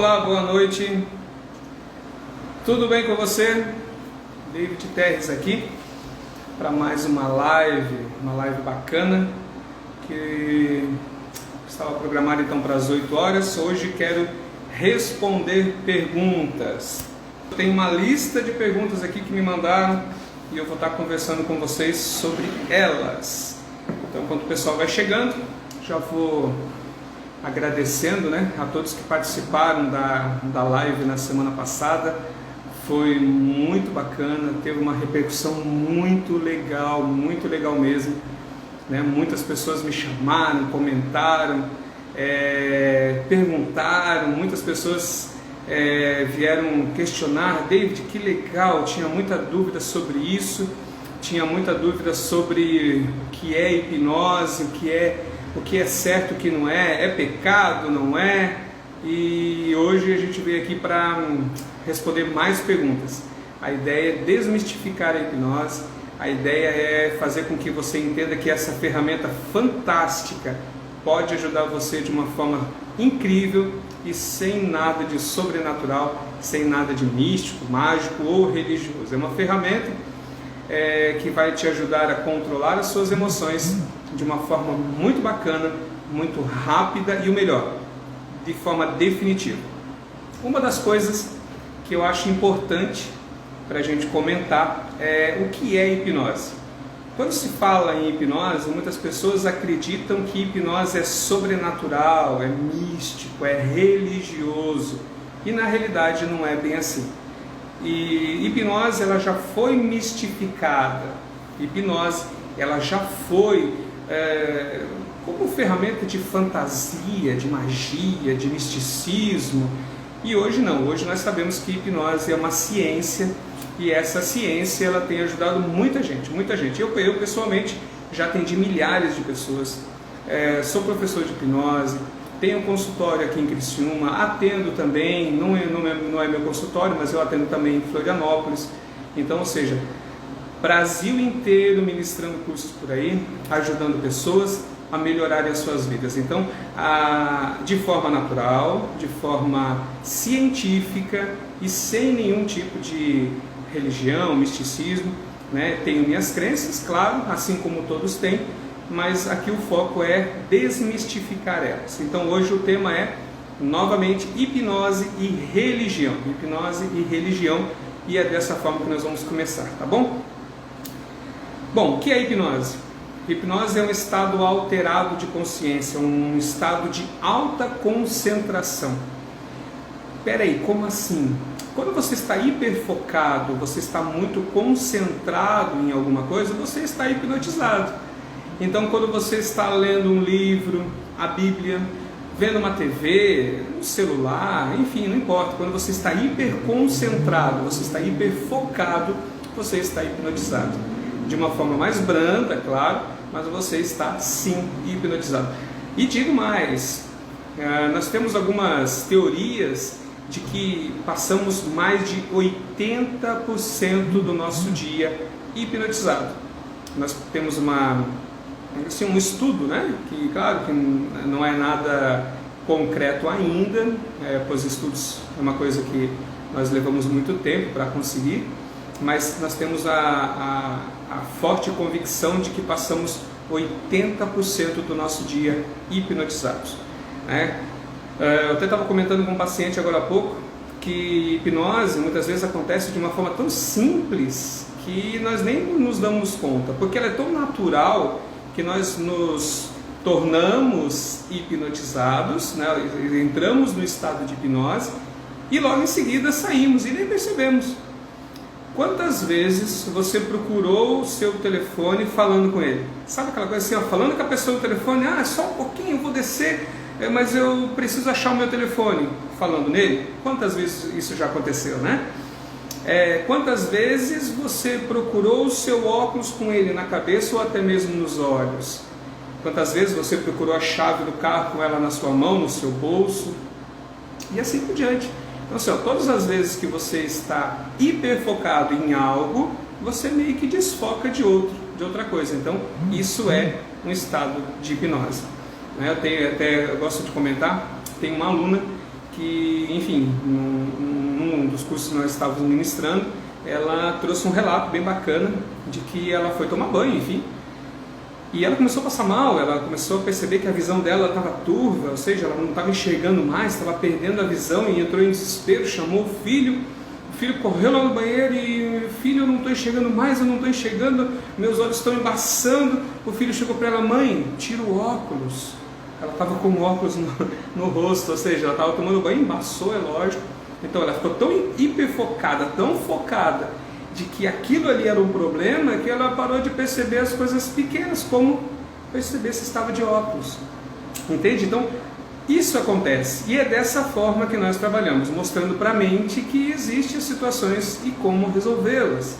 Olá, boa noite. Tudo bem com você? David Terres aqui para mais uma live bacana que estava programada então para as 8 horas. Hoje quero responder perguntas. Eu tenho uma lista de perguntas aqui que me mandaram e eu vou estar conversando com vocês sobre elas. Então, enquanto o pessoal vai chegando, já vou agradecendo, a todos que participaram da live na semana passada. Foi muito bacana, teve uma repercussão muito legal mesmo, Muitas pessoas me chamaram, comentaram, perguntaram, muitas pessoas vieram questionar: David, que legal, tinha muita dúvida sobre isso, tinha muita dúvida sobre o que é hipnose, o que é certo, o que não é pecado, não é? E hoje a gente veio aqui para responder mais perguntas. A ideia é desmistificar a hipnose, a ideia é fazer com que você entenda que essa ferramenta fantástica pode ajudar você de uma forma incrível e sem nada de sobrenatural, sem nada de místico, mágico ou religioso. É uma ferramenta que vai te ajudar a controlar as suas emoções de uma forma muito bacana, muito rápida e o melhor, de forma definitiva. Uma das coisas que eu acho importante para a gente comentar é o que é hipnose. Quando se fala em hipnose, muitas pessoas acreditam que hipnose é sobrenatural, é místico, é religioso, e na realidade não é bem assim. E hipnose ela já foi mistificada, hipnose ela já foi como ferramenta de fantasia, de magia, de misticismo, e hoje não. Hoje nós sabemos que hipnose é uma ciência, e essa ciência ela tem ajudado muita gente. Eu pessoalmente já atendi milhares de pessoas, sou professor de hipnose, tenho um consultório aqui em Criciúma, atendo também, não é meu consultório, mas eu atendo também em Florianópolis. Então, ou seja, Brasil inteiro ministrando cursos por aí, ajudando pessoas a melhorarem as suas vidas. Então, de forma natural, de forma científica e sem nenhum tipo de religião, misticismo, Tenho minhas crenças, claro, assim como todos têm, mas aqui o foco é desmistificar elas. Então, hoje o tema é, novamente, hipnose e religião. Hipnose e religião, e é dessa forma que nós vamos começar, tá bom? Bom, o que é hipnose? Hipnose é um estado alterado de consciência, um estado de alta concentração. Peraí, como assim? Quando você está hiperfocado, você está muito concentrado em alguma coisa, você está hipnotizado. Então, quando você está lendo um livro, a Bíblia, vendo uma TV, um celular, enfim, não importa. Quando você está hiperconcentrado, você está hiperfocado, você está hipnotizado. De uma forma mais branda, claro, mas você está sim hipnotizado. E digo mais, nós temos algumas teorias de que passamos mais de 80% do nosso dia hipnotizado. Nós temos um estudo, que claro que não é nada concreto ainda, pois estudos é uma coisa que nós levamos muito tempo para conseguir, mas nós temos a forte convicção de que passamos 80% do nosso dia hipnotizados. Eu até estava comentando com um paciente agora há pouco que hipnose muitas vezes acontece de uma forma tão simples que nós nem nos damos conta, porque ela é tão natural que nós nos tornamos hipnotizados, entramos no estado de hipnose e logo em seguida saímos e nem percebemos. Quantas vezes você procurou o seu telefone falando com ele? Sabe aquela coisa assim, falando com a pessoa no telefone, só um pouquinho, eu vou descer, mas eu preciso achar o meu telefone, falando nele? Quantas vezes isso já aconteceu, Quantas vezes você procurou o seu óculos com ele na cabeça ou até mesmo nos olhos? Quantas vezes você procurou a chave do carro com ela na sua mão, no seu bolso? E assim por diante. Então, todas as vezes que você está hiperfocado em algo, você meio que desfoca de outra coisa. Então, isso é um estado de hipnose. Eu gosto de comentar, tem uma aluna que, enfim, num dos cursos que nós estávamos ministrando, ela trouxe um relato bem bacana de que ela foi tomar banho, enfim, e ela começou a passar mal, ela começou a perceber que a visão dela estava turva, ou seja, ela não estava enxergando mais, estava perdendo a visão e entrou em desespero, chamou o filho correu lá no banheiro e, filho, eu não estou enxergando mais, eu não estou enxergando, meus olhos estão embaçando. O filho chegou para ela, mãe, tira o óculos. Ela estava com o óculos no rosto, ou seja, ela estava tomando banho, embaçou, é lógico. Então ela ficou tão hiperfocada, tão focada, de que aquilo ali era um problema, que ela parou de perceber as coisas pequenas, como perceber se estava de óculos. Entende? Então, isso acontece, e é dessa forma que nós trabalhamos, mostrando para a mente que existem situações e como resolvê-las.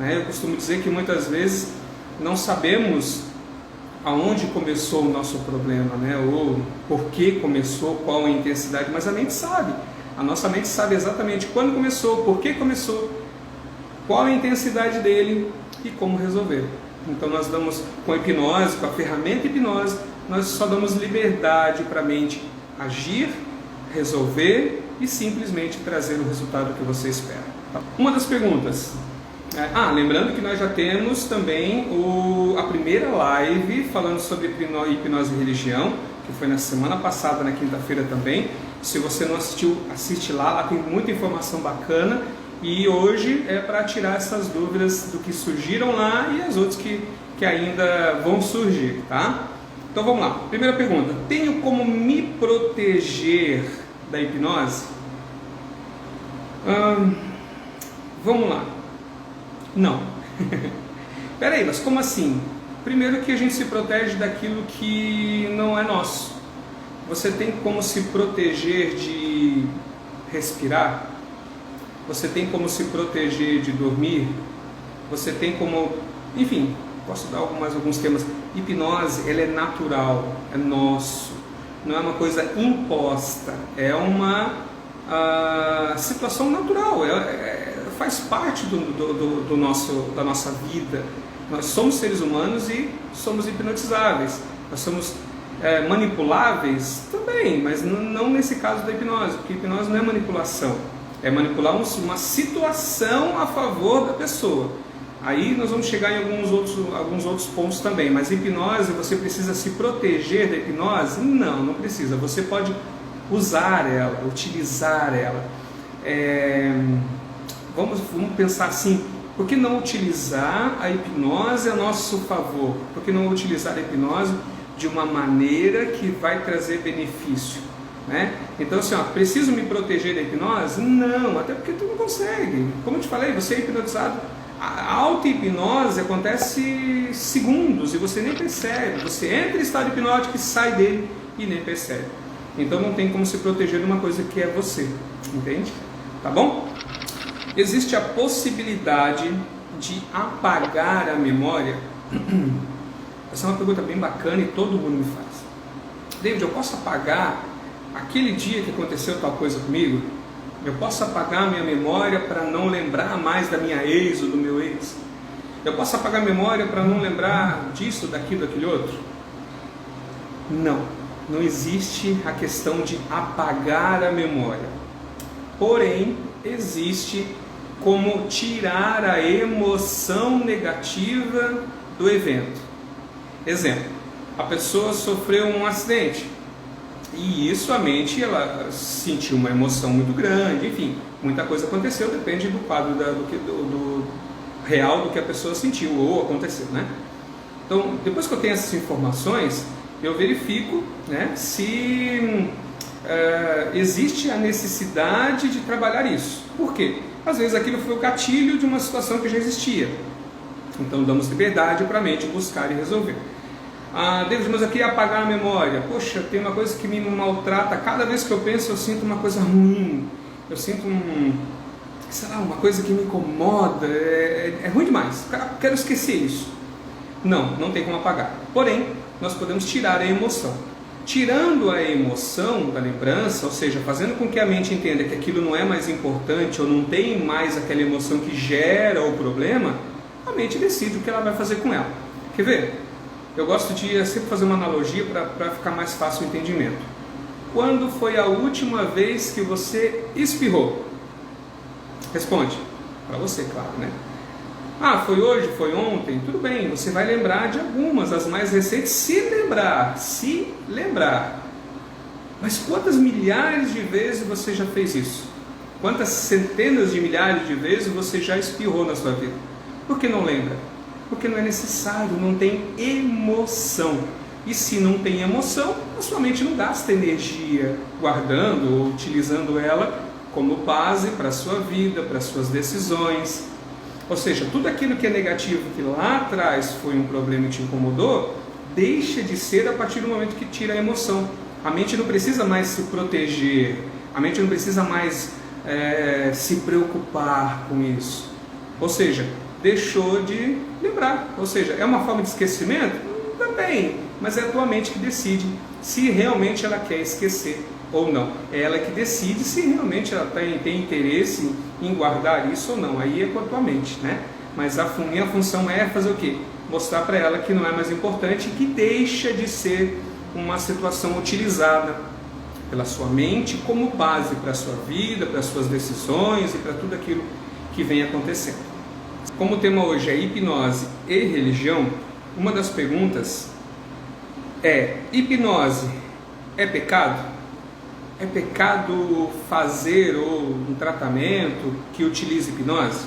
Eu costumo dizer que muitas vezes não sabemos aonde começou o nosso problema, ou por que começou, qual a intensidade, mas a mente sabe. A nossa mente sabe exatamente quando começou, por que começou, qual a intensidade dele e como resolver. Então nós damos, com a hipnose, com a ferramenta hipnose, nós só damos liberdade para a mente agir, resolver e simplesmente trazer o resultado que você espera. Uma das perguntas, lembrando que nós já temos também a primeira live falando sobre hipnose e religião, que foi na semana passada, na quinta-feira também. Se você não assistiu, assiste lá tem muita informação bacana. E hoje é para tirar essas dúvidas do que surgiram lá e as outras que ainda vão surgir, tá? Então vamos lá. Primeira pergunta: tenho como me proteger da hipnose? Vamos lá. Não. Peraí, mas como assim? Primeiro que a gente se protege daquilo que não é nosso. Você tem como se proteger de respirar? Você tem como se proteger de dormir? Você tem como... Enfim, posso dar mais alguns temas. Hipnose, ela é natural, é nosso. Não é uma coisa imposta. É uma situação natural. Faz parte da nossa vida. Nós somos seres humanos e somos hipnotizáveis. Nós somos manipuláveis também, mas não nesse caso da hipnose, porque hipnose não é manipulação. É manipular uma situação a favor da pessoa. Aí nós vamos chegar em alguns outros pontos também. Mas hipnose, você precisa se proteger da hipnose? Não precisa. Você pode usar ela, utilizar ela. Vamos pensar assim, por que não utilizar a hipnose a nosso favor? Por que não utilizar a hipnose de uma maneira que vai trazer benefício? Então assim, preciso me proteger da hipnose? Não, até porque tu não consegue. Como eu te falei, você é hipnotizado. A auto-hipnose acontece segundos e você nem percebe. Você entra em estado hipnótico e sai dele e nem percebe. Então não tem como se proteger de uma coisa que é você, entende? Tá bom? Existe a possibilidade de apagar a memória? Essa é uma pergunta bem bacana e todo mundo me faz. David, eu posso apagar aquele dia que aconteceu tal coisa comigo? Eu posso apagar a minha memória para não lembrar mais da minha ex ou do meu ex? Eu posso apagar a memória para não lembrar disso, daquilo, daquele outro? Não existe a questão de apagar a memória. Porém, existe como tirar a emoção negativa do evento. Exemplo, a pessoa sofreu um acidente. E isso a mente, ela sentiu uma emoção muito grande, enfim, muita coisa aconteceu, depende do quadro do real do que a pessoa sentiu ou aconteceu, Então, depois que eu tenho essas informações, eu verifico, se existe a necessidade de trabalhar isso. Por quê? Às vezes aquilo foi o gatilho de uma situação que já existia. Então damos liberdade para a mente buscar e resolver. David, mas eu queria apagar a memória. Poxa, tem uma coisa que me maltrata. Cada vez que eu penso, eu sinto uma coisa ruim. Eu sinto uma coisa que me incomoda. É ruim demais. Quero esquecer isso. Não tem como apagar. Porém, nós podemos tirar a emoção. Tirando a emoção da lembrança, ou seja, fazendo com que a mente entenda que aquilo não é mais importante ou não tem mais aquela emoção que gera o problema, a mente decide o que ela vai fazer com ela. Quer ver? Eu gosto de sempre fazer uma analogia para ficar mais fácil o entendimento. quando foi a última vez que você espirrou? Responde. Para você, claro, né? Ah, foi hoje, foi ontem? Tudo bem, você vai lembrar de algumas, as mais recentes, se lembrar. Mas quantas milhares de vezes você já fez isso? Quantas centenas de milhares de vezes você já espirrou na sua vida? Por que não lembra? Porque não é necessário, não tem emoção. E se não tem emoção, a sua mente não gasta energia guardando ou utilizando ela como base para a sua vida, para as suas decisões. Ou seja, tudo aquilo que é negativo, que lá atrás foi um problema e te incomodou, deixa de ser a partir do momento que tira a emoção. A mente não precisa mais se proteger, a mente não precisa mais se preocupar com isso. Ou seja, deixou de lembrar. Ou seja, é uma forma de esquecimento? Também, mas é a tua mente que decide se realmente ela quer esquecer ou não. É ela que decide se realmente ela tem interesse em guardar isso ou não. Aí é com a tua mente, né? Mas a minha função é fazer o quê? Mostrar para ela que não é mais importante e que deixa de ser uma situação utilizada pela sua mente como base para a sua vida, para as suas decisões e para tudo aquilo que vem acontecendo. Como o tema hoje é hipnose e religião, uma das perguntas é: hipnose é pecado? É pecado fazer um tratamento que utilize hipnose?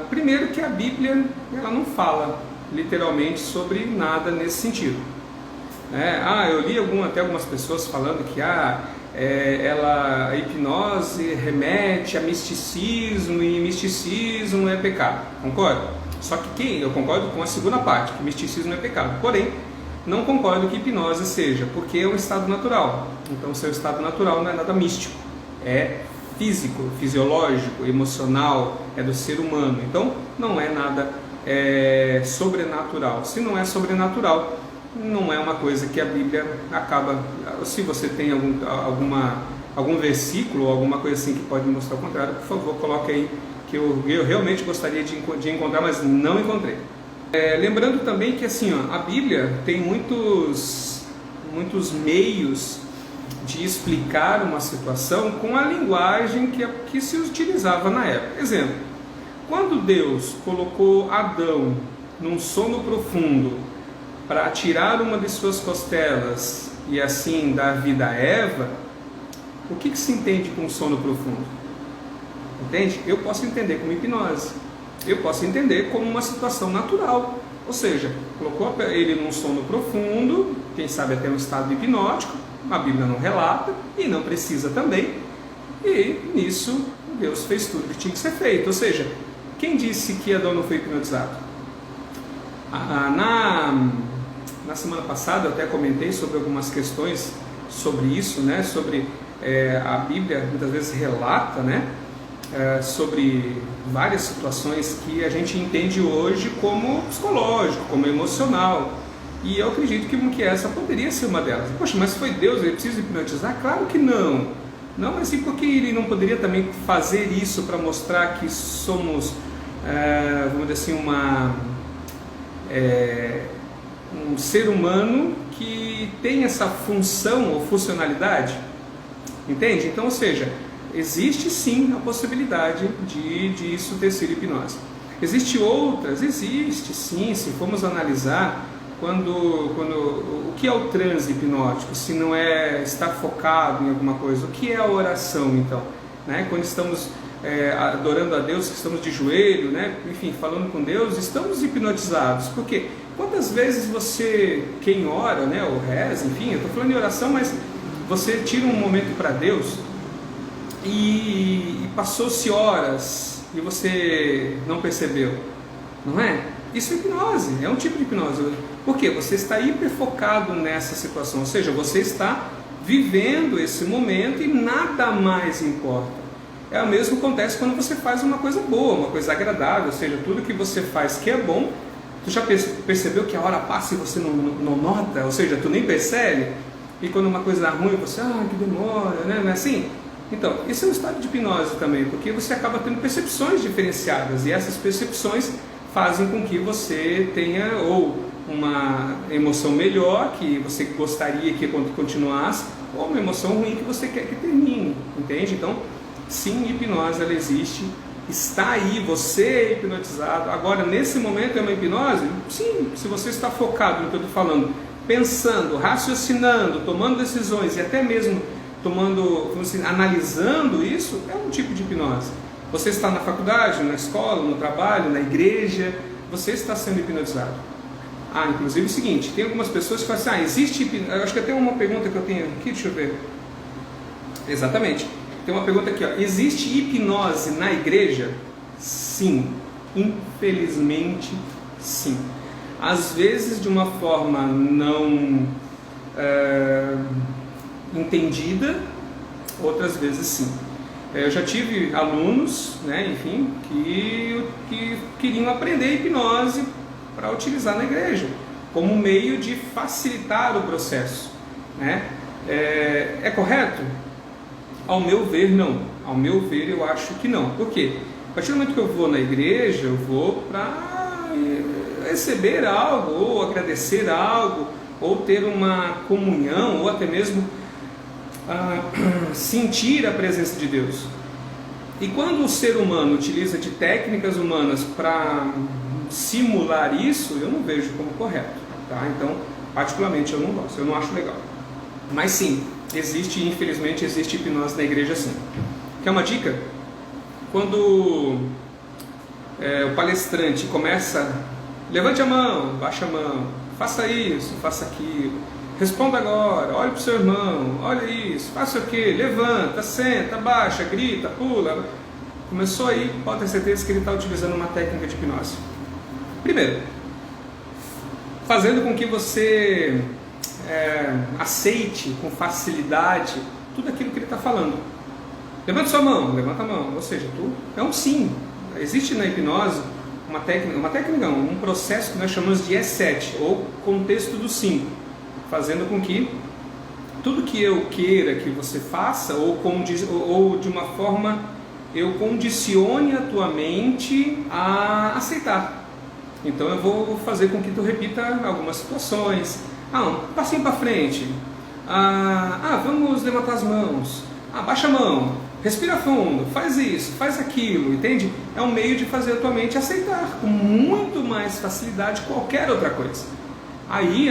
Primeiro que a Bíblia ela não fala literalmente sobre nada nesse sentido. Eu li até algumas pessoas falando que a hipnose remete a misticismo e misticismo é pecado. Concordo? Só que eu concordo com a segunda parte, que misticismo é pecado. Porém, não concordo que hipnose seja, porque é um estado natural. Então, o seu estado natural não é nada místico, é físico, fisiológico, emocional, é do ser humano. Então, não é nada sobrenatural. Se não é sobrenatural, não é uma coisa que a Bíblia acaba... Se você tem algum versículo ou alguma coisa assim que pode mostrar o contrário, por favor, coloque aí, que eu realmente gostaria de encontrar, mas não encontrei. Lembrando também que assim, a Bíblia tem muitos meios de explicar uma situação com a linguagem que se utilizava na época. Exemplo, quando Deus colocou Adão num sono profundo para tirar uma de suas costelas e assim dar vida a Eva, o que se entende com sono profundo? Entende? Eu posso entender como hipnose, eu posso entender como uma situação natural, ou seja, colocou ele num sono profundo, quem sabe até um estado hipnótico, a Bíblia não relata e não precisa também, e nisso Deus fez tudo que tinha que ser feito. Ou seja, quem disse que Adão não foi hipnotizado? Na semana passada eu até comentei sobre algumas questões sobre isso, né? Sobre a Bíblia muitas vezes relata, né? Sobre várias situações que a gente entende hoje como psicológico, como emocional, e eu acredito que essa poderia ser uma delas. Poxa, mas foi Deus, ele precisa hipnotizar? Claro que não. Não, mas e por que ele não poderia também fazer isso para mostrar que somos, vamos dizer assim, um ser humano que tem essa função ou funcionalidade? Entende? Então, ou seja, existe sim a possibilidade de isso ter sido hipnose. Existe sim, se formos analisar o que é o transe hipnótico, se não é estar focado em alguma coisa, o que é a oração então? Né? Quando estamos adorando a Deus, que estamos de joelho, né? Enfim, falando com Deus, estamos hipnotizados. Por quê? Quantas vezes quem ora, né, ou reza, enfim, eu estou falando de oração, mas você tira um momento para Deus e passou-se horas e você não percebeu, não é? Isso é hipnose, é um tipo de hipnose. Por quê? Você está hiperfocado nessa situação, ou seja, você está vivendo esse momento e nada mais importa. É o mesmo que acontece quando você faz uma coisa boa, uma coisa agradável, ou seja, tudo que você faz que é bom, tu já percebeu que a hora passa e você não nota, ou seja, tu nem percebe, e quando uma coisa ruim você, que demora, né? Não é assim? Então, isso é um estado de hipnose também, porque você acaba tendo percepções diferenciadas, e essas percepções fazem com que você tenha ou uma emoção melhor, que você gostaria que continuasse, ou uma emoção ruim que você quer que termine, entende? Então, sim, hipnose ela existe, está aí, você é hipnotizado. Agora, nesse momento é uma hipnose? Sim, se você está focado no que eu estou falando, pensando, raciocinando, tomando decisões e até mesmo analisando isso, é um tipo de hipnose. Você está na faculdade, na escola, no trabalho, na igreja, você está sendo hipnotizado. Inclusive é o seguinte, tem algumas pessoas que falam assim, existe hipnose, acho que até uma pergunta que eu tenho aqui, deixa eu ver. Exatamente, tem uma pergunta aqui, existe hipnose na igreja? Sim, infelizmente sim. Às vezes de uma forma não entendida, outras vezes sim. Eu já tive alunos, enfim, que queriam aprender hipnose para utilizar na igreja, como meio de facilitar o processo. É correto? Ao meu ver, não. Ao meu ver, eu acho que não. Por quê? A partir do momento que eu vou na igreja, eu vou para receber algo, ou agradecer algo, ou ter uma comunhão, ou até mesmo sentir a presença de Deus. E quando o ser humano utiliza de técnicas humanas para simular isso, eu não vejo como correto, tá? Então, particularmente eu não gosto, eu não acho legal. Mas sim, infelizmente existe hipnose na igreja sim. Quer uma dica? Quando o palestrante começa, levante a mão, baixa a mão, faça isso, faça aquilo, responda agora, olhe para o seu irmão, olha isso, faça o quê? Levanta, senta, baixa, grita, pula. Começou aí, pode ter certeza que ele está utilizando uma técnica de hipnose. Primeiro, fazendo com que você aceite com facilidade tudo aquilo que ele está falando. Levanta sua mão, levanta a mão, ou seja, é um sim. Existe na hipnose um processo que nós chamamos de E7, ou contexto do sim, fazendo com que tudo que eu queira que você faça, ou de uma forma eu condicione a tua mente a aceitar. Então eu vou fazer com que tu repita algumas situações. Um passinho para frente. Vamos levantar as mãos. Baixa a mão. Respira fundo. Faz isso, faz aquilo. Entende? É um meio de fazer a tua mente aceitar com muito mais facilidade qualquer outra coisa. Aí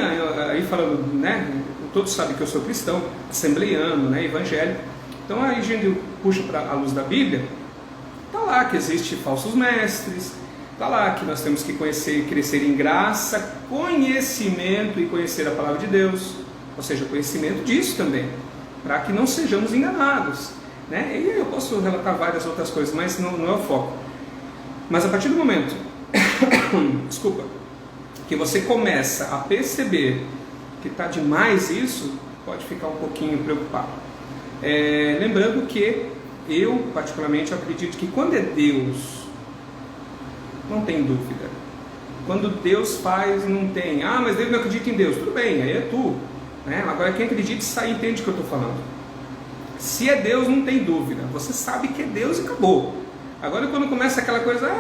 falando, todos sabem que eu sou cristão, assembleiano, evangélico. Então aí a gente puxa para a luz da Bíblia. Está lá que existe falsos mestres. Está lá que nós temos que crescer em graça, conhecimento e conhecer a palavra de Deus, ou seja, conhecimento disso também, para que não sejamos enganados. E eu posso relatar várias outras coisas, mas não é o foco. Mas a partir do momento que você começa a perceber que está demais isso, pode ficar um pouquinho preocupado. Lembrando que eu particularmente acredito que quando é Deus, não tem dúvida. Quando Deus faz, não tem. Mas Deus não acredita em Deus. Tudo bem, aí é tu. Agora quem acredita entende o que eu estou falando. Se é Deus, não tem dúvida. Você sabe que é Deus e acabou. Agora quando começa aquela coisa,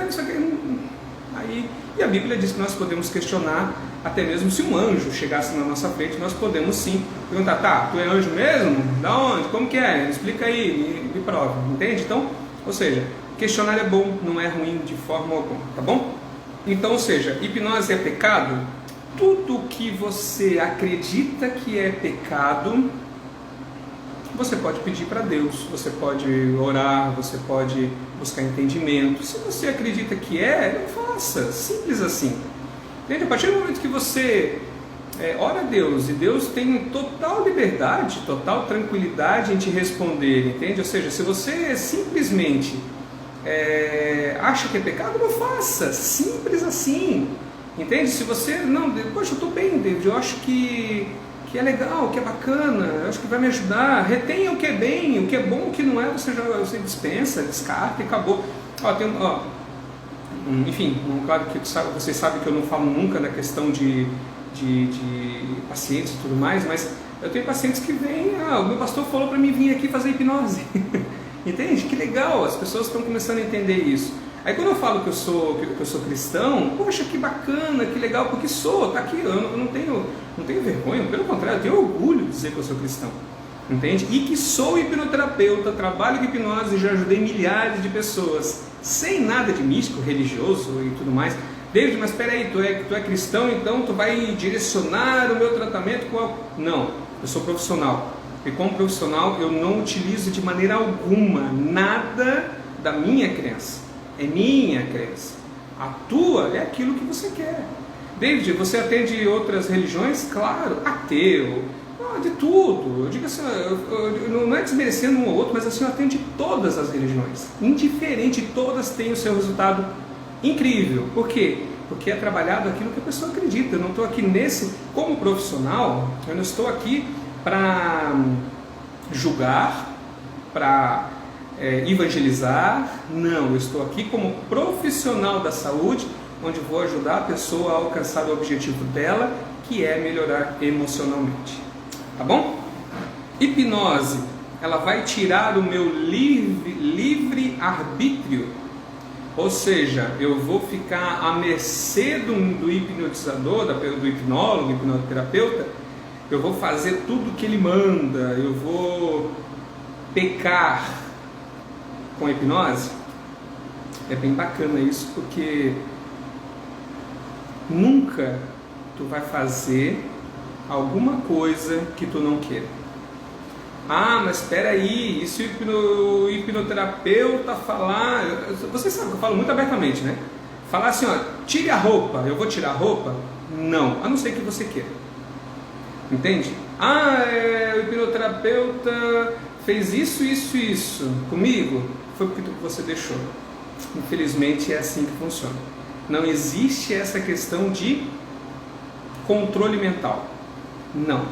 não sei o que. E a Bíblia diz que nós podemos questionar, até mesmo se um anjo chegasse na nossa frente, nós podemos sim perguntar, tu é anjo mesmo? Da onde? Como que é? Explica aí, me prova. Entende? Então, ou seja, questionar é bom, não é ruim de forma alguma, tá bom? Então, ou seja, hipnose é pecado? Tudo que você acredita que é pecado, você pode pedir para Deus, você pode orar, você pode buscar entendimento. Se você acredita que não faça, simples assim. Entende? A partir do momento que você ora a Deus, e Deus tem total liberdade, total tranquilidade em te responder, entende? Ou seja, se você simplesmente acha que é pecado, não faça, simples assim, entende? Se você, poxa, eu estou bem, David, eu acho que é legal, que é bacana, eu acho que vai me ajudar, retenha o que é bem, o que é bom, o que não é, você dispensa, descarta e acabou. Enfim, claro que você sabe que eu não falo nunca na questão de pacientes e tudo mais, mas eu tenho pacientes que vêm, o meu pastor falou para mim vir aqui fazer hipnose. Entende? Que legal, as pessoas estão começando a entender isso. Aí quando eu falo que eu sou cristão, poxa, que bacana, que legal, porque sou, tá aqui, eu não tenho vergonha, pelo contrário, eu tenho orgulho de dizer que eu sou cristão, entende? E que sou hipnoterapeuta, trabalho com hipnose e já ajudei milhares de pessoas, sem nada de místico, religioso e tudo mais. David, mas espera aí, tu é cristão, então tu vai direcionar o meu tratamento com Não, eu sou profissional. E como profissional eu não utilizo de maneira alguma nada da minha crença. É minha crença. A tua é aquilo que você quer. David, você atende outras religiões? Claro, ateu, de tudo. Eu digo assim, não é desmerecendo um ou outro, mas assim, eu atendo todas as religiões. Indiferente, todas têm o seu resultado incrível. Por quê? Porque é trabalhado aquilo que a pessoa acredita. Eu não estou aqui como profissional, eu não estou aqui para julgar, para evangelizar. Não, eu estou aqui como profissional da saúde, onde vou ajudar a pessoa a alcançar o objetivo dela, que é melhorar emocionalmente. Tá bom? Hipnose, ela vai tirar o meu livre arbítrio. Ou seja, eu vou ficar à mercê do hipnotizador, do hipnólogo, hipnoterapeuta. Eu vou fazer tudo o que ele manda, eu vou pecar com a hipnose. É bem bacana isso, porque nunca tu vai fazer alguma coisa que tu não queira. Ah, mas espera aí, e se o hipnoterapeuta falar... Você sabe que eu falo muito abertamente, né? Falar assim, ó, tire a roupa, eu vou tirar a roupa? Não, a não ser que você queira. Entende? Ah, o hipnoterapeuta fez isso comigo, foi porque você deixou. Infelizmente é assim que funciona. Não existe essa questão de controle mental. Não,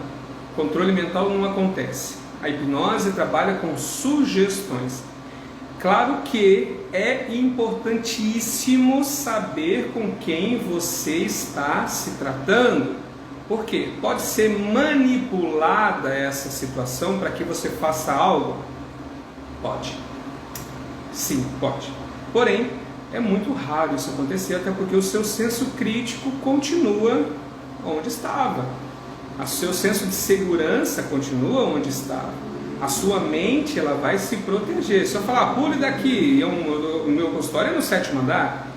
controle mental não acontece. A hipnose trabalha com sugestões. Claro que é importantíssimo saber com quem você está se tratando. Por quê? Pode ser manipulada essa situação para que você faça algo? Pode. Sim, pode. Porém, é muito raro isso acontecer, até porque o seu senso crítico continua onde estava. O seu senso de segurança continua onde estava. A sua mente, ela vai se proteger. Se eu falar, pule daqui, o meu consultório é no 7º andar,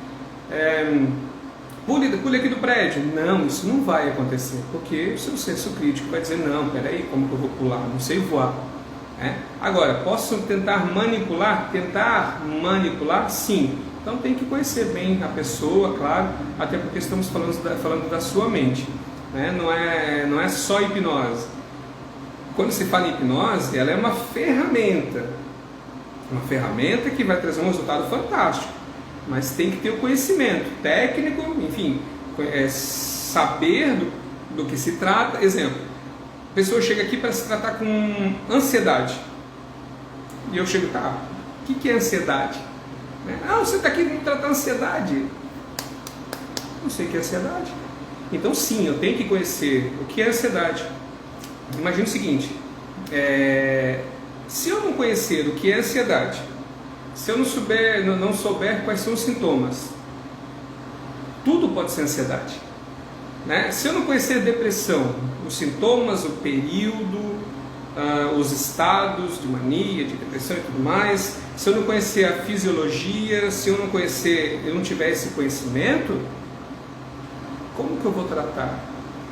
pule aqui do prédio. Não, isso não vai acontecer, porque o seu senso crítico vai dizer, não, peraí, como que eu vou pular? Não sei voar. Agora, posso tentar manipular? Tentar manipular? Sim. Então tem que conhecer bem a pessoa, claro, até porque estamos falando da sua mente. Não é só hipnose. Quando se fala em hipnose, ela é uma ferramenta que vai trazer um resultado fantástico, mas tem que ter o conhecimento técnico, enfim, saber do que se trata. Exemplo, a pessoa chega aqui para se tratar com ansiedade, e eu chego, tá, o que é ansiedade? Ah, você está aqui para tratar ansiedade. Não sei o que é ansiedade. Então sim, eu tenho que conhecer o que é ansiedade. Imagina o seguinte, se eu não conhecer o que é ansiedade, se eu não souber quais são os sintomas, tudo pode ser ansiedade. Se eu não conhecer depressão, os sintomas, o período, os estados de mania, de depressão e tudo mais, se eu não conhecer a fisiologia, se eu não tiver esse conhecimento, como que eu vou tratar?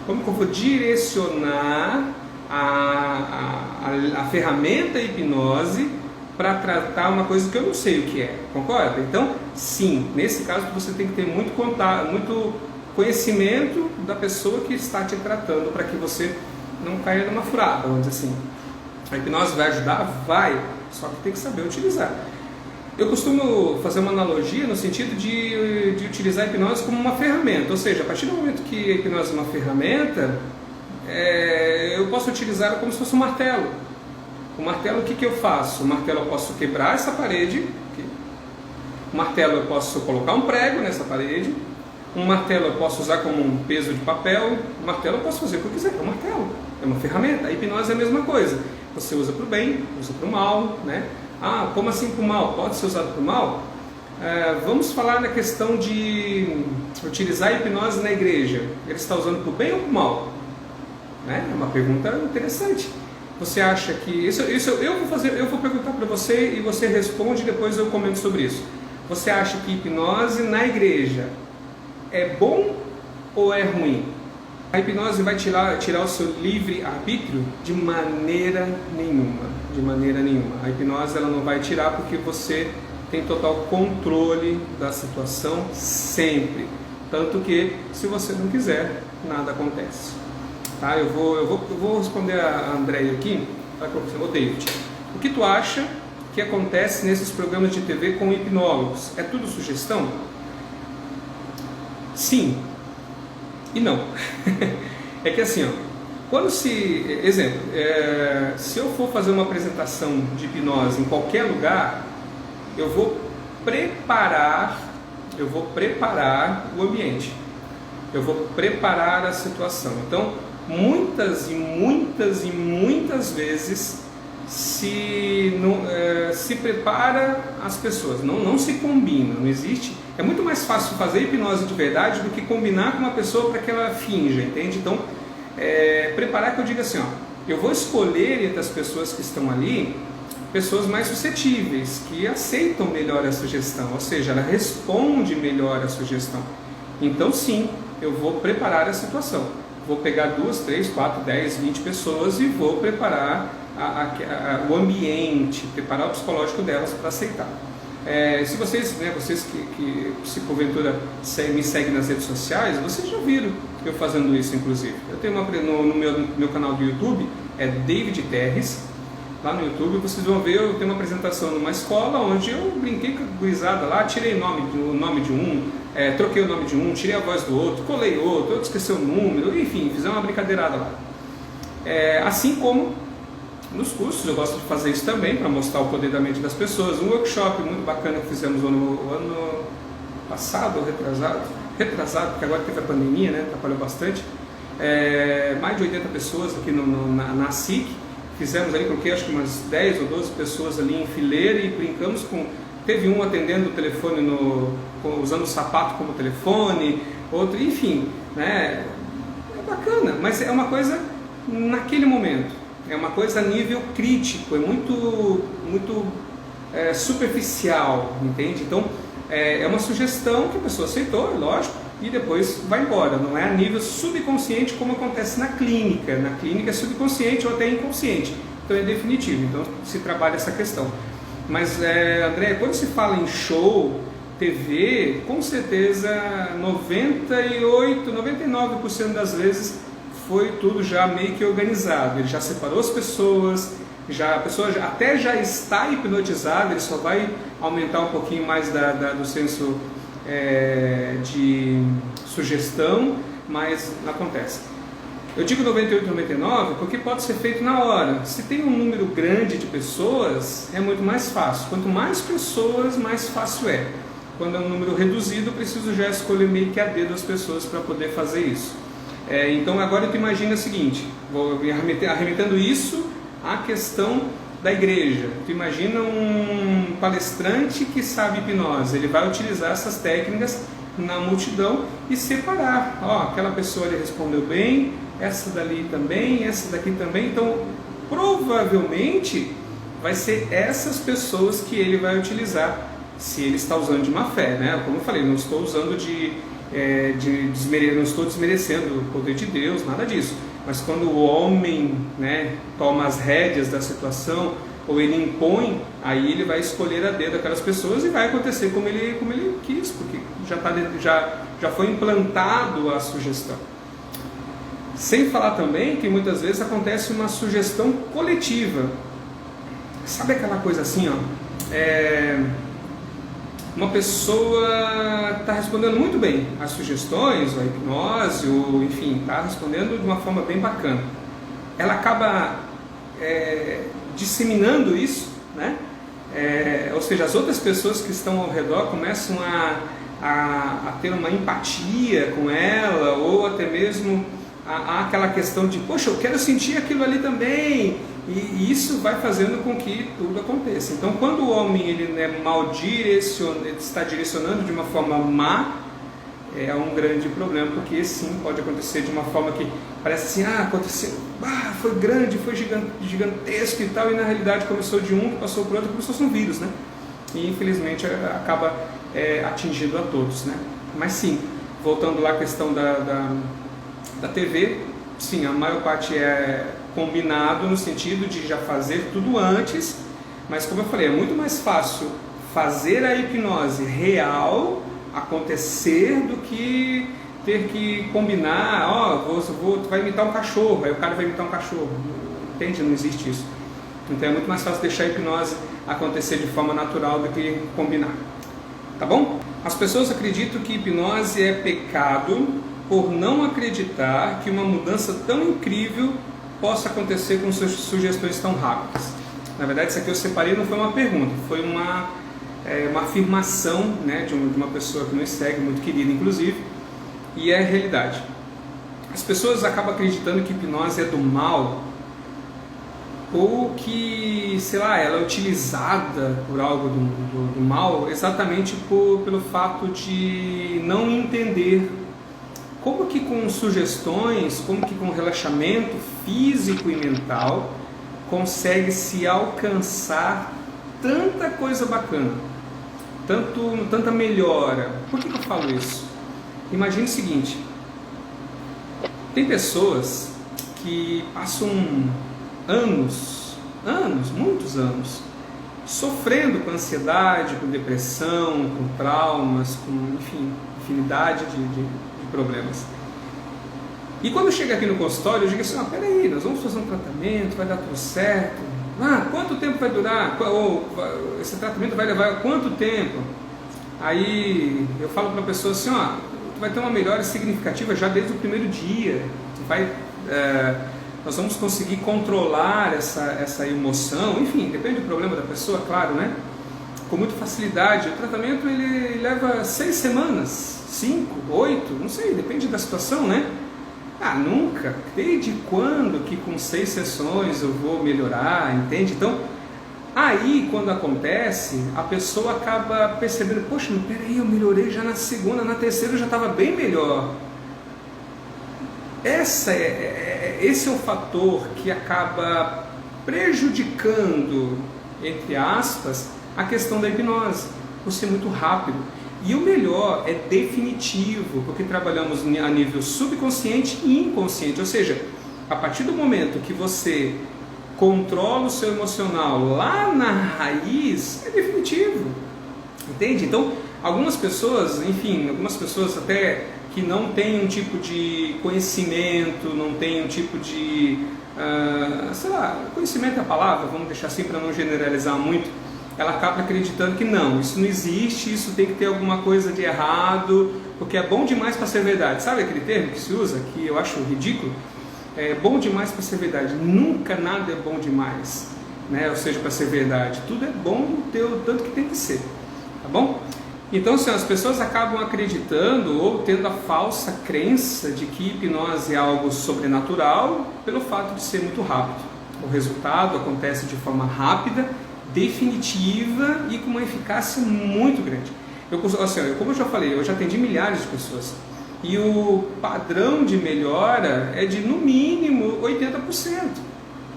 Como que eu vou direcionar a ferramenta hipnose para tratar uma coisa que eu não sei o que é? Concorda? Então, sim, nesse caso você tem que ter muito contato, muito conhecimento da pessoa que está te tratando, para que você não caia numa furada, vamos dizer assim. A hipnose vai ajudar? Vai, só que tem que saber utilizar. Eu costumo fazer uma analogia no sentido de utilizar a hipnose como uma ferramenta, ou seja, a partir do momento que a hipnose é uma ferramenta, eu posso utilizá-la como se fosse um martelo. O martelo, o que eu faço? O martelo eu posso quebrar essa parede, aqui. O martelo eu posso colocar um prego nessa parede, um martelo eu posso usar como um peso de papel, o martelo eu posso fazer o que eu quiser, é um martelo, é uma ferramenta. A hipnose é a mesma coisa, você usa para o bem, usa para o mal, né? Ah, como assim para o mal? Pode ser usado para o mal? Vamos falar na questão de utilizar a hipnose na igreja. Ele está usando para o bem ou para o mal? Né? É uma pergunta interessante. Você acha que... Isso eu vou perguntar para você e você responde e depois eu comento sobre isso. Você acha que hipnose na igreja é bom ou é ruim? A hipnose vai tirar o seu livre-arbítrio? De maneira nenhuma. De maneira nenhuma. A hipnose ela não vai tirar porque você tem total controle da situação sempre. Tanto que, se você não quiser, nada acontece. Tá? Eu vou responder a Andréia aqui. Vai para você, ô David. O que tu acha que acontece nesses programas de TV com hipnólogos? É tudo sugestão? Sim e não. É que assim, ó, quando exemplo, se eu for fazer uma apresentação de hipnose em qualquer lugar, eu vou preparar o ambiente, eu vou preparar a situação. Então, muitas vezes se prepara as pessoas, não se combina, não existe. É muito mais fácil fazer hipnose de verdade do que combinar com uma pessoa para que ela finja, entende? Então, preparar, que eu digo assim, ó, eu vou escolher entre as pessoas que estão ali, pessoas mais suscetíveis, que aceitam melhor a sugestão, ou seja, ela responde melhor a sugestão. Então sim, eu vou preparar a situação. Vou pegar 2, 3, 4, 10, 20 pessoas e vou preparar o ambiente, preparar o psicológico delas para aceitar. Se vocês, vocês que se porventura me seguem nas redes sociais, vocês já viram eu fazendo isso, inclusive. Eu tenho no meu canal do YouTube, é David Terres. Lá no YouTube vocês vão ver, eu tenho uma apresentação numa escola onde eu brinquei com a gurizada lá, tirei o nome de um, troquei o nome de um, tirei a voz do outro, colei outro esqueci o número, enfim, fiz uma brincadeirada lá. Assim como nos cursos, eu gosto de fazer isso também, para mostrar o poder da mente das pessoas. Um workshop muito bacana que fizemos no ano passado, ou retrasado, porque agora teve a pandemia, né, atrapalhou bastante. Mais de 80 pessoas aqui na SIC. Fizemos ali, coloquei acho que umas 10 ou 12 pessoas ali em fileira e brincamos com... Teve um atendendo o telefone, usando o sapato como telefone, outro, enfim, né? É bacana, mas é uma coisa naquele momento, é uma coisa a nível crítico, é muito superficial, entende? Então, é uma sugestão que a pessoa aceitou, é lógico, e depois vai embora. Não é a nível subconsciente como acontece na clínica. Na clínica é subconsciente ou até inconsciente, então é definitivo. Então se trabalha essa questão. Mas André, quando se fala em show, TV, com certeza 98, 99% das vezes foi tudo já meio que organizado. Ele já separou as pessoas, a pessoa até já está hipnotizada, ele só vai aumentar um pouquinho mais do senso de sugestão, mas não acontece. Eu digo 98, 99 porque pode ser feito na hora. Se tem um número grande de pessoas, é muito mais fácil. Quanto mais pessoas, mais fácil é. Quando é um número reduzido, eu preciso já escolher meio que a dedo as pessoas para poder fazer isso. Então agora tu imagina o seguinte, vou arremetendo isso à questão da igreja. Tu imagina um palestrante que sabe hipnose, ele vai utilizar essas técnicas na multidão e separar. Aquela pessoa ali respondeu bem, essa dali também, essa daqui também. Então, provavelmente vai ser essas pessoas que ele vai utilizar, se ele está usando de má fé, né? Como eu falei, não estou usando não estou desmerecendo o poder de Deus, nada disso. Mas quando o homem, né, toma as rédeas da situação, ou ele impõe, aí ele vai escolher a dedo aquelas pessoas e vai acontecer como ele quis, porque já foi implantado a sugestão. Sem falar também que muitas vezes acontece uma sugestão coletiva. Sabe aquela coisa assim, uma pessoa está respondendo muito bem às sugestões, ou à hipnose, ou enfim, está respondendo de uma forma bem bacana. Ela acaba disseminando isso, né? Ou seja, as outras pessoas que estão ao redor começam a ter uma empatia com ela, ou até mesmo há aquela questão de, poxa, eu quero sentir aquilo ali também, e isso vai fazendo com que tudo aconteça. Então, quando o homem ele é mal direcionado, está direcionando de uma forma má, é um grande problema, porque sim, pode acontecer de uma forma que parece assim, aconteceu, foi grande, foi gigantesco e tal, e na realidade começou de um, passou para o outro, como se fosse um vírus, né? E infelizmente acaba atingindo a todos, né? Mas sim, voltando lá à questão da TV, sim, a maior parte é combinado no sentido de já fazer tudo antes, mas como eu falei, é muito mais fácil fazer a hipnose real acontecer do que ter que combinar, tu vai imitar um cachorro, aí o cara vai imitar um cachorro, entende? Não existe isso. Então é muito mais fácil deixar a hipnose acontecer de forma natural do que combinar, tá bom? As pessoas acreditam que hipnose é pecado por não acreditar que uma mudança tão incrível possa acontecer com sugestões tão rápidas. Na verdade, isso aqui eu separei, não foi uma pergunta, foi uma afirmação, né, de uma pessoa que nos segue, muito querida inclusive, e é a realidade. As pessoas acabam acreditando que hipnose é do mal, ou que, sei lá, ela é utilizada por algo do mal, exatamente pelo fato de não entender como que com sugestões, como que com relaxamento físico e mental, consegue se alcançar tanta coisa bacana, tanta melhora. Por que eu falo isso? Imagine o seguinte, tem pessoas que passam muitos anos, sofrendo com ansiedade, com depressão, com traumas, com, enfim, infinidade de problemas. E quando chega aqui no consultório, eu digo assim, peraí, nós vamos fazer um tratamento, vai dar tudo certo. Quanto tempo vai durar? Ou esse tratamento vai levar quanto tempo? Aí eu falo para a pessoa assim, tu vai ter uma melhora significativa já desde o primeiro dia. Nós vamos conseguir controlar essa emoção, enfim, depende do problema da pessoa, claro, né? Com muita facilidade. O tratamento ele leva 6 semanas, 5, 8, não sei, depende da situação, né? Nunca. Desde quando que com 6 sessões eu vou melhorar, entende? Então, aí quando acontece, a pessoa acaba percebendo, poxa, peraí, eu melhorei já na segunda, na terceira eu já estava bem melhor. Esse é o fator que acaba prejudicando, entre aspas, a questão da hipnose, por ser muito rápido. E o melhor é definitivo, porque trabalhamos a nível subconsciente e inconsciente, ou seja, a partir do momento que você controla o seu emocional lá na raiz, é definitivo, entende? Então, algumas pessoas até que não têm um tipo de conhecimento, não têm um tipo de, conhecimento é a palavra, vamos deixar assim para não generalizar muito, ela acaba acreditando que não, isso não existe, isso tem que ter alguma coisa de errado, porque é bom demais para ser verdade. Sabe aquele termo que se usa, que eu acho ridículo? É bom demais para ser verdade. Nunca nada é bom demais, né? Ou seja, para ser verdade. Tudo é bom o tanto que tem que ser, tá bom? Então, assim, as pessoas acabam acreditando ou tendo a falsa crença de que hipnose é algo sobrenatural pelo fato de ser muito rápido. O resultado acontece de forma rápida, definitiva e com uma eficácia muito grande. Como eu já falei, eu já atendi milhares de pessoas e o padrão de melhora é de no mínimo 80%,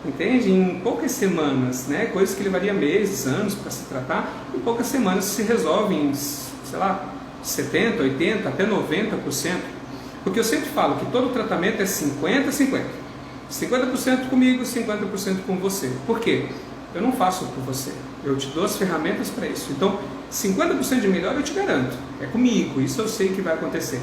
entende? Em poucas semanas, né? Coisas que levaria meses, anos para se tratar, em poucas semanas se resolve em, 70%, 80%, até 90%. Porque eu sempre falo que todo tratamento é 50-50. 50% comigo, 50% com você. Por quê? Eu não faço por você, eu te dou as ferramentas para isso. Então, 50% de melhor eu te garanto, é comigo, isso eu sei que vai acontecer.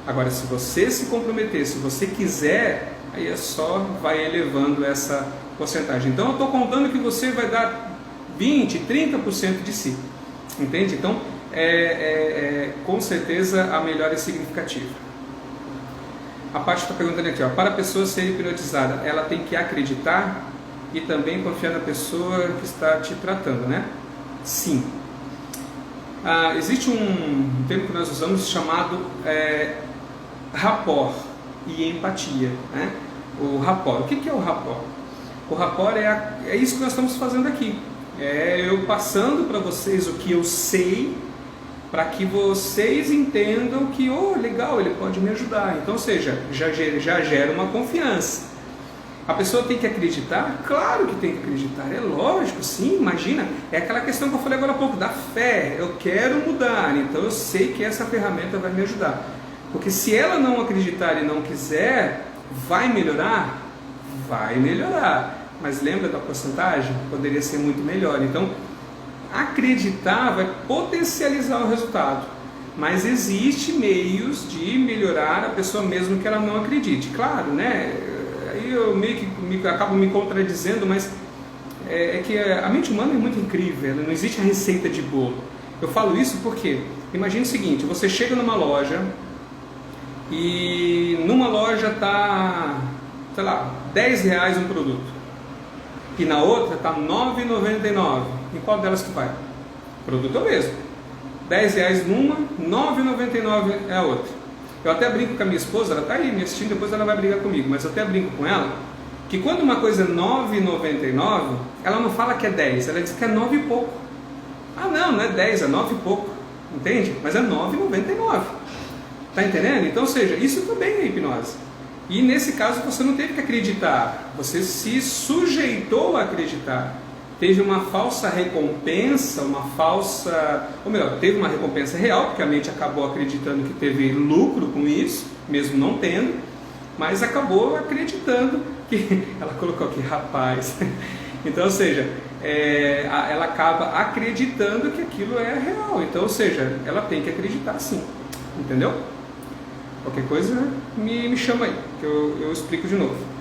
Agora, se você se comprometer, se você quiser, aí é só vai elevando essa porcentagem. Então, eu estou contando que você vai dar 20%, 30% de si, entende? Então, com certeza a melhora é significativa. A parte está perguntando aqui, para a pessoa ser hipnotizada, ela tem que acreditar e também confiar na pessoa que está te tratando, né? Sim. Existe um termo que nós usamos chamado rapport. e empatia, né? O rapport. O que é o rapport? O rapport é isso que nós estamos fazendo aqui. É eu passando para vocês o que eu sei, para que vocês entendam que, legal, ele pode me ajudar. Então, ou seja, já gera uma confiança. A pessoa tem que acreditar? Claro que tem que acreditar, é lógico, sim, imagina. É aquela questão que eu falei agora há pouco, da fé. Eu quero mudar, então eu sei que essa ferramenta vai me ajudar. Porque se ela não acreditar e não quiser, vai melhorar? Vai melhorar. Mas lembra da porcentagem? Poderia ser muito melhor. Então, acreditar vai potencializar o resultado. Mas existe meios de melhorar a pessoa mesmo que ela não acredite. Claro, né? Aí eu meio que acabo me contradizendo, mas é que a mente humana é muito incrível, não existe a receita de bolo. Eu falo isso porque, imagine o seguinte, você chega numa loja e numa loja está, sei lá, R$10 um produto e na outra está R$9,99. Em qual delas que vai? O produto é o mesmo. R$10 numa, R$9,99 é a outra. Eu até brinco com a minha esposa, ela está aí me assistindo, depois ela vai brigar comigo, mas eu até brinco com ela, que quando uma coisa é R$9,99, ela não fala que é 10, ela diz que é 9 e pouco. Ah não é 10, é 9 e pouco, entende? Mas é R$9,99. Está entendendo? Então, ou seja, isso também é hipnose. E nesse caso você não teve que acreditar, você se sujeitou a acreditar. Teve uma falsa recompensa, teve uma recompensa real, porque a mente acabou acreditando que teve lucro com isso, mesmo não tendo, mas acabou acreditando que, ela colocou aqui, rapaz, então, ou seja, ela acaba acreditando que aquilo é real, então, ou seja, ela tem que acreditar sim, entendeu? Qualquer coisa me chama aí, que eu explico de novo.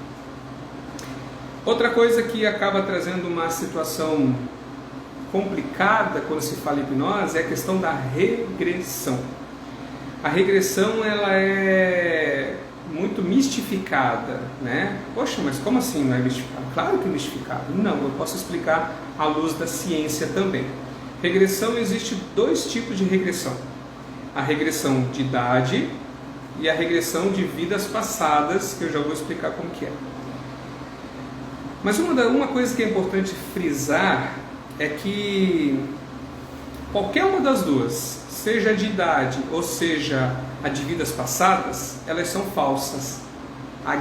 Outra coisa que acaba trazendo uma situação complicada quando se fala em hipnose é a questão da regressão. A regressão ela é muito mistificada, né? Poxa, mas como assim não é mistificada? Claro que é mistificada. Não, eu posso explicar à luz da ciência também. Regressão, existe 2 tipos de regressão. A regressão de idade e a regressão de vidas passadas, que eu já vou explicar como que é. Mas uma coisa que é importante frisar é que qualquer uma das duas, seja a de idade ou seja a de vidas passadas, elas são falsas. A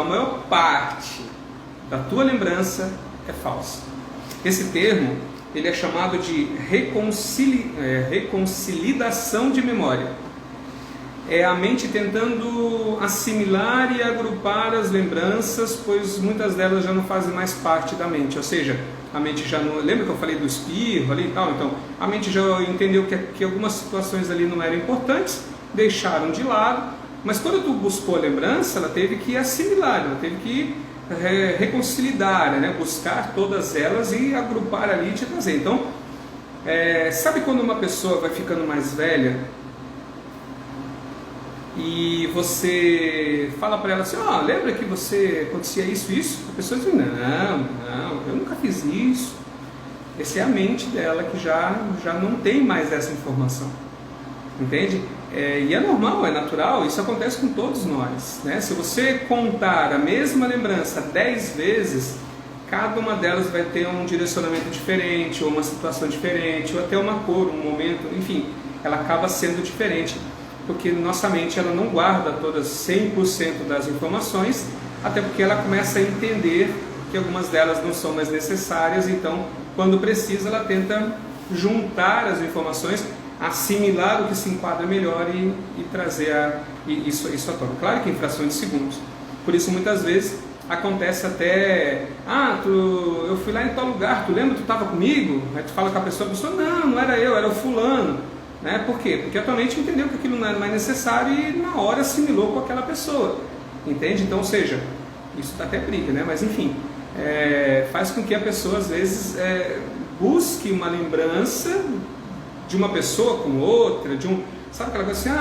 maior parte da tua lembrança é falsa. Esse termo ele é chamado de reconciliação de memória. É a mente tentando assimilar e agrupar as lembranças, pois muitas delas já não fazem mais parte da mente, ou seja, a mente já não... Lembra que eu falei do espirro ali e tal? Então, a mente já entendeu que algumas situações ali não eram importantes, deixaram de lado, mas quando tu buscou a lembrança, ela teve que assimilar, ela teve que reconciliar, né? Buscar todas elas e agrupar ali e te trazer. Então, sabe quando uma pessoa vai ficando mais velha, e você fala para ela assim, lembra que acontecia isso e isso? A pessoa diz, não, eu nunca fiz isso. Essa é a mente dela que já não tem mais essa informação, entende? E é normal, é natural, isso acontece com todos nós, né? Se você contar a mesma lembrança 10 vezes, cada uma delas vai ter um direcionamento diferente, ou uma situação diferente, ou até uma cor, um momento, enfim, ela acaba sendo diferente. Porque nossa mente ela não guarda todas 100% das informações, até porque ela começa a entender que algumas delas não são mais necessárias, então quando precisa ela tenta juntar as informações, assimilar o que se enquadra melhor e trazer isso à tona. Claro que em frações de segundos. Por isso muitas vezes acontece até, eu fui lá em tal lugar, tu lembra, tu estava comigo? Aí tu fala com a pessoa, não era eu, era o fulano. Né? Por quê? Porque a tua mente entendeu que aquilo não era mais necessário e na hora assimilou com aquela pessoa, entende? Então, ou seja, isso dá até briga, né? Mas enfim, faz com que a pessoa às vezes busque uma lembrança de uma pessoa com outra, sabe aquela coisa assim,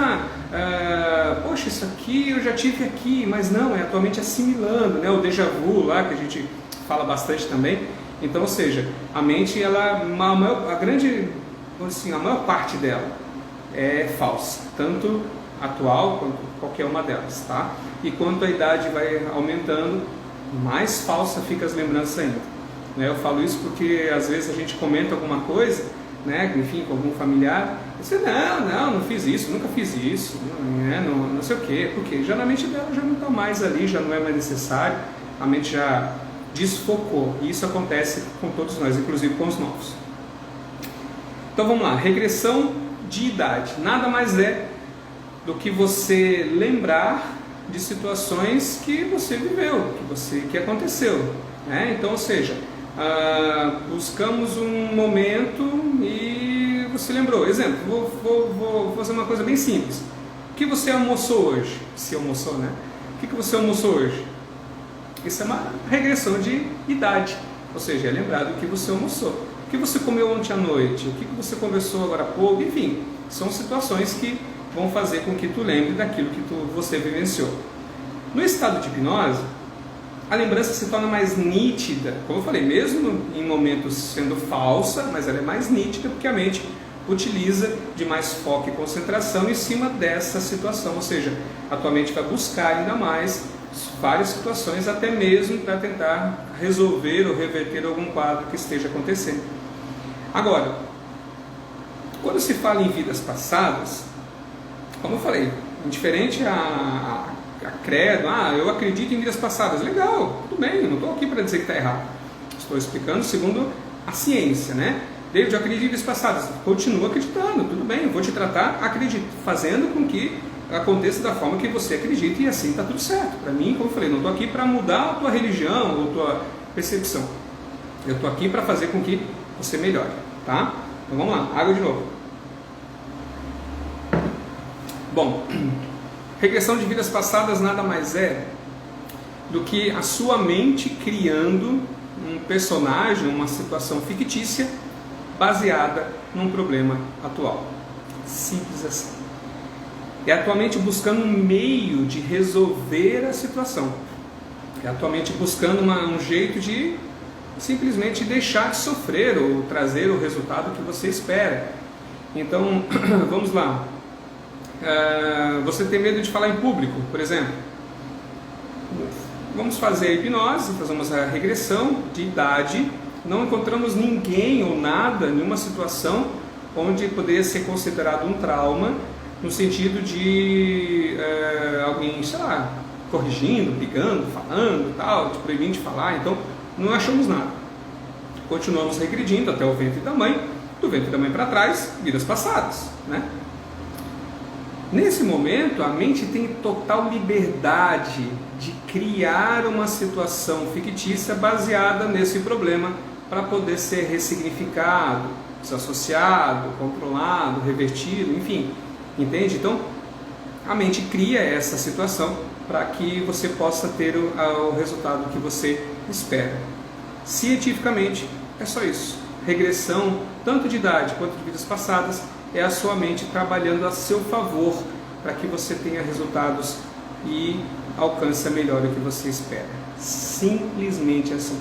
poxa, isso aqui eu já tive aqui, mas não, é a tua mente assimilando, né? O déjà vu lá, que a gente fala bastante também. Então, ou seja, a mente, ela, a maior parte dela é falsa, tanto atual quanto qualquer uma delas, tá? E quanto a idade vai aumentando, mais falsa fica as lembranças ainda, né? Eu falo isso porque às vezes a gente comenta alguma coisa, né, enfim, com algum familiar, e você, não fiz isso, nunca fiz isso, não sei o quê, porque já na mente dela já não está mais ali, já não é mais necessário, a mente já desfocou, e isso acontece com todos nós, inclusive com os novos. Então vamos lá, regressão de idade, nada mais é do que você lembrar de situações que você viveu, que aconteceu, né? Então, ou seja, buscamos um momento e você lembrou. Exemplo, vou fazer uma coisa bem simples. O que você almoçou hoje? Se almoçou, né? O que você almoçou hoje? Isso é uma regressão de idade, ou seja, é lembrar do que você almoçou. O que você comeu ontem à noite? O que você conversou agora há pouco? Enfim, são situações que vão fazer com que tu lembre daquilo que você vivenciou. No estado de hipnose, a lembrança se torna mais nítida, como eu falei, mesmo em momentos sendo falsa, mas ela é mais nítida porque a mente utiliza de mais foco e concentração em cima dessa situação, ou seja, a tua mente vai buscar ainda mais várias situações, até mesmo para tentar resolver ou reverter algum quadro que esteja acontecendo. Agora, quando se fala em vidas passadas, como eu falei, indiferente a credo, eu acredito em vidas passadas, legal, tudo bem, não estou aqui para dizer que está errado, estou explicando segundo a ciência, né? David, eu acredito em vidas passadas, continua acreditando, tudo bem, eu vou te tratar fazendo com que aconteça da forma que você acredita e assim está tudo certo. Para mim, como eu falei, não estou aqui para mudar a tua religião ou a tua percepção, eu estou aqui para fazer com que você melhore, tá? Então vamos lá, água de novo. Bom, regressão de vidas passadas nada mais é do que a sua mente criando um personagem, uma situação fictícia baseada num problema atual. Simples assim. É a tua mente buscando um meio de resolver a situação. É a tua mente buscando um jeito de simplesmente deixar de sofrer ou trazer o resultado que você espera. Então, vamos lá. Você tem medo de falar em público, por exemplo. Vamos fazer a hipnose, fazemos a regressão de idade, não encontramos ninguém ou nada, nenhuma situação onde poderia ser considerado um trauma, no sentido de alguém, sei lá, corrigindo, brigando, falando, tal, te proibindo de falar. Então não achamos nada. Continuamos regredindo até o ventre da mãe, do ventre da mãe para trás, vidas passadas, né? Nesse momento, a mente tem total liberdade de criar uma situação fictícia baseada nesse problema para poder ser ressignificado, desassociado, controlado, revertido, enfim, entende? Então, a mente cria essa situação para que você possa ter o resultado que você espera. Cientificamente, é só isso. Regressão, tanto de idade quanto de vidas passadas, é a sua mente trabalhando a seu favor para que você tenha resultados e alcance melhor o que você espera. Simplesmente assim.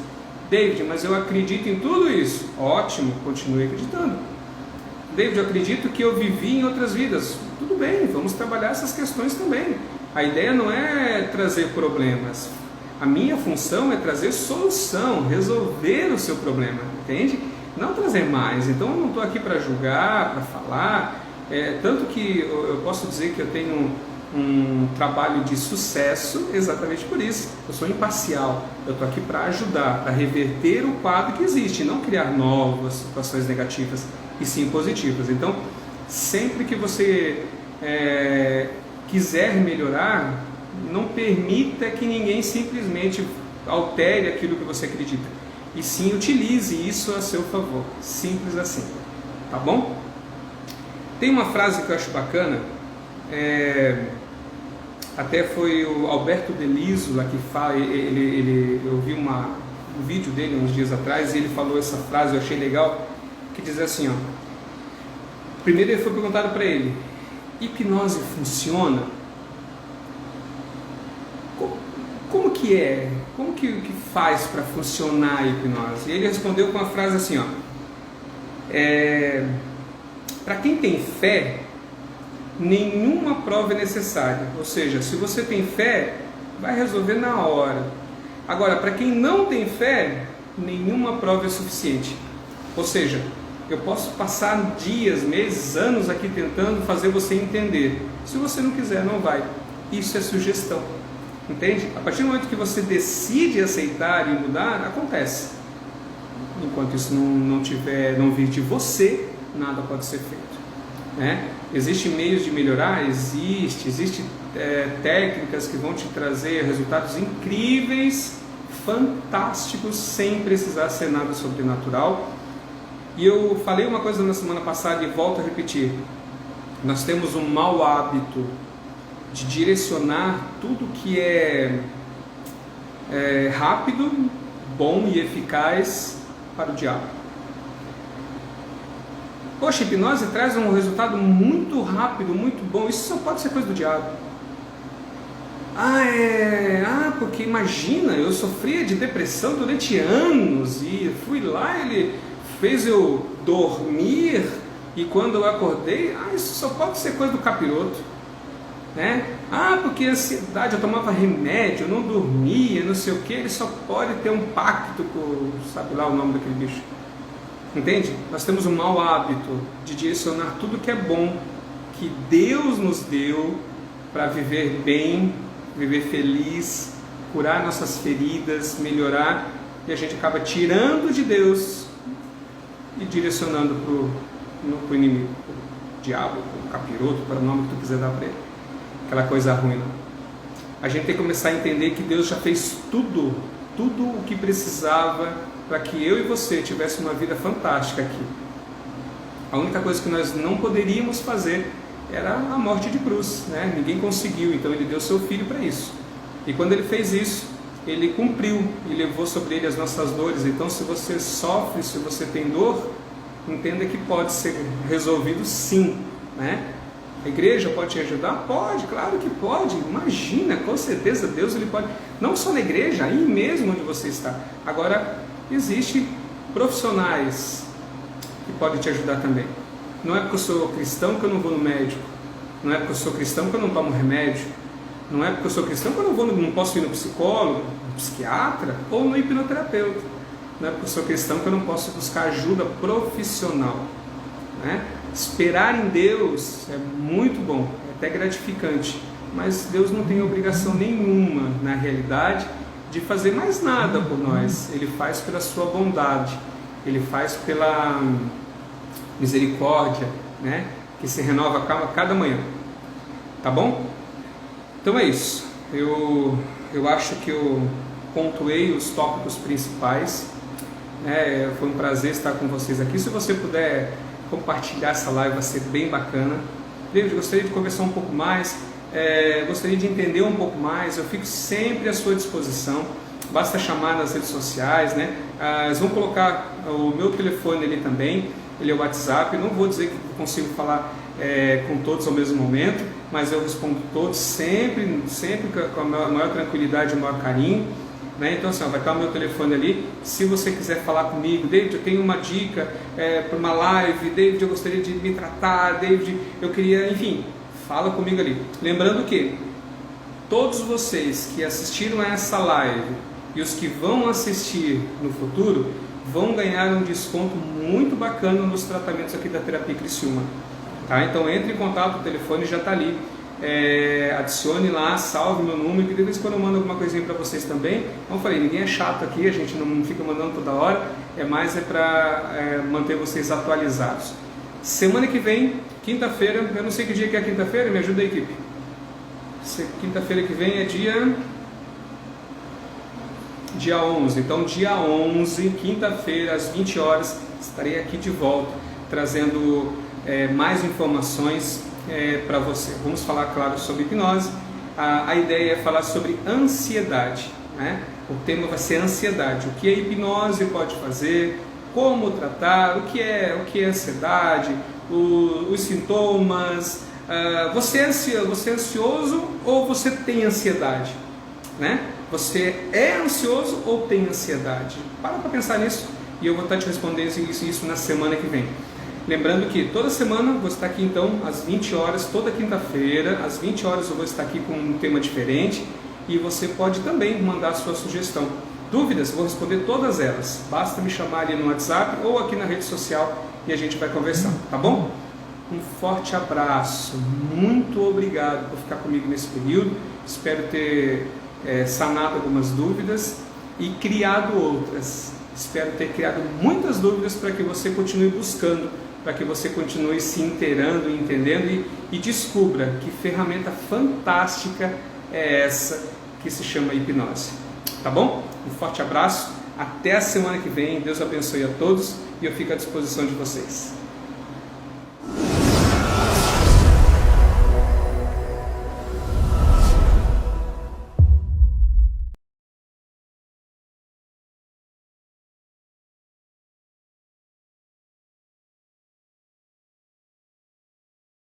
David, mas eu acredito em tudo isso. Ótimo, continue acreditando. David, eu acredito que eu vivi em outras vidas. Tudo bem, vamos trabalhar essas questões também. A ideia não é trazer problemas. A minha função é trazer solução, resolver o seu problema, entende? Não trazer mais. Então eu não estou aqui para julgar, para falar. Tanto que eu posso dizer que eu tenho um trabalho de sucesso exatamente por isso. Eu sou imparcial. Eu estou aqui para ajudar, para reverter o quadro que existe, não criar novas situações negativas, e sim positivas. Então, sempre que você quiser melhorar, não permita que ninguém simplesmente altere aquilo que você acredita, e sim utilize isso a seu favor. Simples assim, tá bom? Tem uma frase que eu acho bacana, até foi o Alberto Deliso lá que fala, eu vi um vídeo dele uns dias atrás, e ele falou essa frase, eu achei legal, que diz assim, ó, primeiro ele foi perguntado para ele, hipnose funciona? Como que é? Como que faz para funcionar a hipnose? E ele respondeu com uma frase assim, ó, para quem tem fé, nenhuma prova é necessária. Ou seja, se você tem fé, vai resolver na hora. Agora, para quem não tem fé, nenhuma prova é suficiente. Ou seja, eu posso passar dias, meses, anos aqui tentando fazer você entender. Se você não quiser, não vai. Isso é sugestão. Entende? A partir do momento que você decide aceitar e mudar, acontece. Enquanto isso não vir de você, nada pode ser feito. Né? Existem meios de melhorar? Existem técnicas que vão te trazer resultados incríveis, fantásticos, sem precisar ser nada sobrenatural. E eu falei uma coisa na semana passada e volto a repetir. Nós temos um mau hábito de direcionar tudo que é rápido, bom e eficaz para o diabo. Poxa, a hipnose traz um resultado muito rápido, muito bom. Isso só pode ser coisa do diabo. Porque imagina, eu sofria de depressão durante anos e fui lá, ele fez eu dormir e quando eu acordei, isso só pode ser coisa do capiroto, né? Porque a ansiedade, eu tomava remédio, eu não dormia, não sei o que, ele só pode ter um pacto com, sabe lá o nome daquele bicho. Entende? Nós temos um mau hábito de direcionar tudo que é bom, que Deus nos deu para viver bem, viver feliz, curar nossas feridas, melhorar, e a gente acaba tirando de Deus e direcionando para o inimigo, para o diabo, para o capiroto, para o nome que tu quiser dar para ele. Aquela coisa ruim. A gente tem que começar a entender que Deus já fez tudo o que precisava para que eu e você tivéssemos uma vida fantástica aqui. A única coisa que nós não poderíamos fazer era a morte de cruz, né? Ninguém conseguiu, então ele deu seu filho para isso. E quando ele fez isso, ele cumpriu e levou sobre ele as nossas dores. Então, se você sofre, se você tem dor, entenda que pode ser resolvido sim, né? A igreja pode te ajudar? Pode, claro que pode. Imagina, com certeza Deus ele pode, não só na igreja, aí mesmo onde você está. Agora, existem profissionais que podem te ajudar também. Não é porque eu sou cristão que eu não vou no médico. Não é porque eu sou cristão que eu não tomo remédio. Não é porque eu sou cristão que eu não posso ir no psicólogo, no psiquiatra ou no hipnoterapeuta. Não é porque eu sou cristão que eu não posso buscar ajuda profissional, né? Esperar em Deus é muito bom, é até gratificante, mas Deus não tem obrigação nenhuma, na realidade, de fazer mais nada por nós. Ele faz pela sua bondade, Ele faz pela misericórdia, né? Que se renova a cada manhã. Tá bom? Então é isso. Eu acho que eu pontuei os tópicos principais. Foi um prazer estar com vocês aqui. Se você puder compartilhar essa live, vai ser bem bacana. David, gostaria de conversar um pouco mais, gostaria de entender um pouco mais. Eu fico sempre à sua disposição. Basta chamar nas redes sociais, né? Eles vão colocar o meu telefone ali também. Ele é o WhatsApp. Eu não vou dizer que eu consigo falar com todos ao mesmo momento, mas eu respondo todos sempre com a maior tranquilidade e o maior carinho. Então assim, vai estar o meu telefone ali. Se você quiser falar comigo, David, eu tenho uma dica para uma live, David, eu gostaria de me tratar, David, eu queria, enfim, fala comigo ali. Lembrando que todos vocês que assistiram a essa live e os que vão assistir no futuro vão ganhar um desconto muito bacana nos tratamentos aqui da Terapia Criciúma. Tá? Então entre em contato, o telefone já está ali. Adicione lá, salve meu número, que de vez em quando eu mando alguma coisinha para vocês também. Como eu falei, ninguém é chato aqui, a gente não fica mandando toda hora, mais para manter vocês atualizados. Semana que vem, quinta-feira, eu não sei que dia que é quinta-feira, me ajuda a equipe. Quinta-feira que vem é dia 11, então dia 11, quinta-feira, às 20 horas, estarei aqui de volta, trazendo mais informações para você. Vamos falar, claro, sobre hipnose. A ideia é falar sobre ansiedade, né? O tema vai ser ansiedade. O que a hipnose pode fazer, como tratar, o que é ansiedade, os sintomas. Você é ansioso ou você tem ansiedade, né? Você é ansioso ou tem ansiedade? Para pensar nisso e eu vou estar te respondendo isso na semana que vem. Lembrando que toda semana vou estar aqui então às 20 horas, toda quinta-feira, às 20 horas eu vou estar aqui com um tema diferente e você pode também mandar a sua sugestão. Dúvidas? Vou responder todas elas. Basta me chamar ali no WhatsApp ou aqui na rede social e a gente vai conversar, tá bom? Um forte abraço, muito obrigado por ficar comigo nesse período. Espero ter sanado algumas dúvidas e criado outras. Espero ter criado muitas dúvidas para que você continue buscando, para que você continue se inteirando e entendendo e descubra que ferramenta fantástica é essa que se chama hipnose. Tá bom? Um forte abraço, até a semana que vem, Deus abençoe a todos e eu fico à disposição de vocês.